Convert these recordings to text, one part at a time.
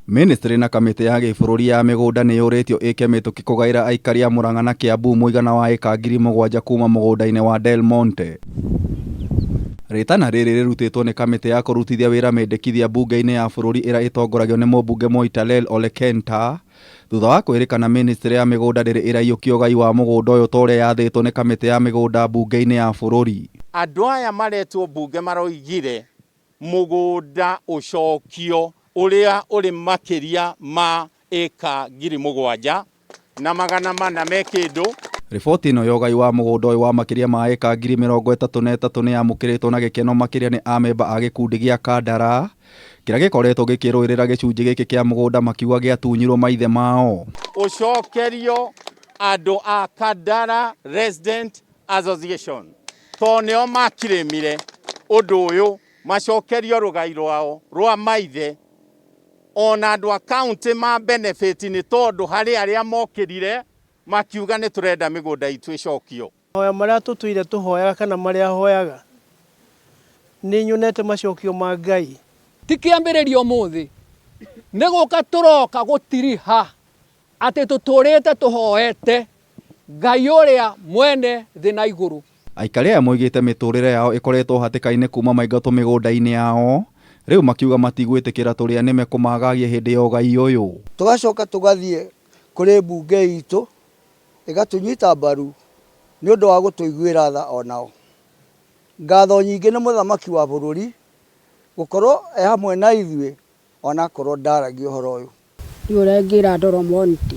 Ministry na kamiti ya gĩbũrũri ya migunda nĩ yũrĩtio ĩke mĩtũki kugaira aikari a Murang'a na Kiambu mũigana wa ĩka 7,000 kuuma mũgũnda-inĩ wa Delmonte. Ritana rĩrĩ rĩrutĩtwo nĩ kamiti ya kũrutithia wĩra mendekithia mbunge-inĩ ya bũrũri ĩrĩa ĩtongoragio nĩ mũmbunge Moitalel Olekenta thutha wa kwĩrĩkana ministry ya migunda ndĩrĩ ĩraiyũkia ũgai wa mũgũnda ũyũ ta ũrĩa yathĩtwo nĩ kamiti ya migunda mbunge-inĩ ya bũrũri. Andũ aya maretwo mbunge maroigire mũgũnda ũcokio ũrĩa ũrĩ makĩria ma ĩka 7,000 na 400 mekĩndũ. Riboti ĩno ya ũgai wa mũgũnda ũyũ wa makĩria ma ĩka 33,000 nĩ yamũkĩrĩtwo na gikeno makĩria nĩ amemba a gikundi gĩa Kandara kĩrĩa gĩkoretwo gĩkĩrũĩrĩra gĩcunjĩ gĩkĩ kĩa mũgũnda makiuga gĩatunyirwo maithe mao. Ũcokerio andũ a Kandara Resident Association to nĩo makirĩmire ũndũ ũyũ, macokerio rũgai rwao rwa maithe. Ona andũ a county ma benefit nĩ tondũ harĩ arĩa mokĩrire makiuga nĩ tũrenda mĩgũnda itũ ĩcokio. Hoya marĩa tũtũire tũhoyaga kana marĩa hoyaga nĩ nyonete macokio ma Ngai. Ti kĩambĩrĩrio ũmũthĩ nĩ gũka tũroka gũtiriha atĩ tũtũrĩte tũhoete Ngai ũrĩa mwene thĩ na igũrũ. Aikari aya moigĩte mĩtũrĩre yao ĩkoretwo hatĩka-inĩ kuma maingatwo mĩgũnda-inĩ yao, rĩu makiuga matigwĩtĩkĩra tũrĩa nĩme kũmagagia hĩndĩ ya ũgai ũyũ. Tũgacoka tũgathiĩ kũrĩ mbunge itũ ĩgatũnyita mbaru nĩ ũndũ wa gũtũiguĩra tha onao. Ngatho nyingĩ nĩ mũthamaki wa bũrũri gũkorwo hamwe na ithuĩ ona korwo ndaragia ũhoro ũyũ. Nĩũrengĩra Delmonte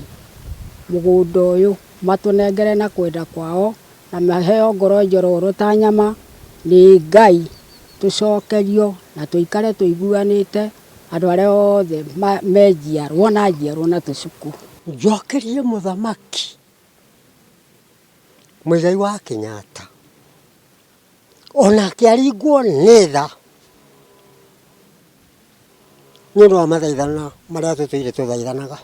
mũgũnda ũyũ matũnengere na kwenda kwao na maheo ngoro njororo ta nyama nĩ Ngai, tũcokerio na tũikare tũiguanĩte andũ arĩa othe menjiarwo na njiarwo na tũcuku. Njokerie mũthamaki Mũigai wa Kenyatta ona akĩaringwo nĩ tha nĩ ũndũ wa mathaithana marĩa tũtũire tũthaithanaga.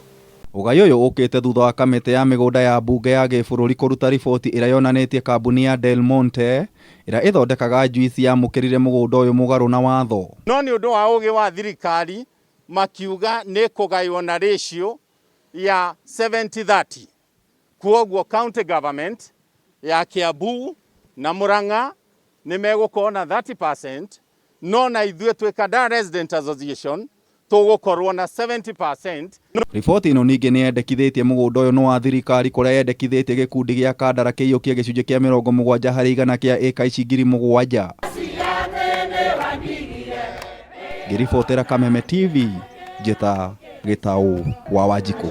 Ũgai ũyũ ũkĩte thutha wa kamĩtĩ ya mĩgũnda ya mbunge ya gĩbũrũri kũruta riboti ĩrĩa yonanĩtie kambuni ya Delmonte ĩrĩa ĩthondekaga njuici yamũkĩrire mũgũnda ũyũ mũgarũ na watho. No nĩ ũndũ wa ũgĩ wa thirikari makiuga nĩ kũgaywo na ratio ya 70-30. Kuoguo county government ya Kiambu na Murang'a nĩ megũkorwo na 30%, no na ithuĩ twĩ Kandara Resident Association tũgũkorwo na 70%. Riboti ĩno ningĩ nĩ yendekithĩtie mũgũnda ũyũ nĩ wa thirikari kũrĩa yendekithĩtie gĩkundi gĩa Kandara kĩiyũkie gĩcunjĩ kĩa 70% kĩa ĩka ici 7,000. Ngĩribotera Kameme TV, njĩta Gĩtaũ wa Wanjikũ.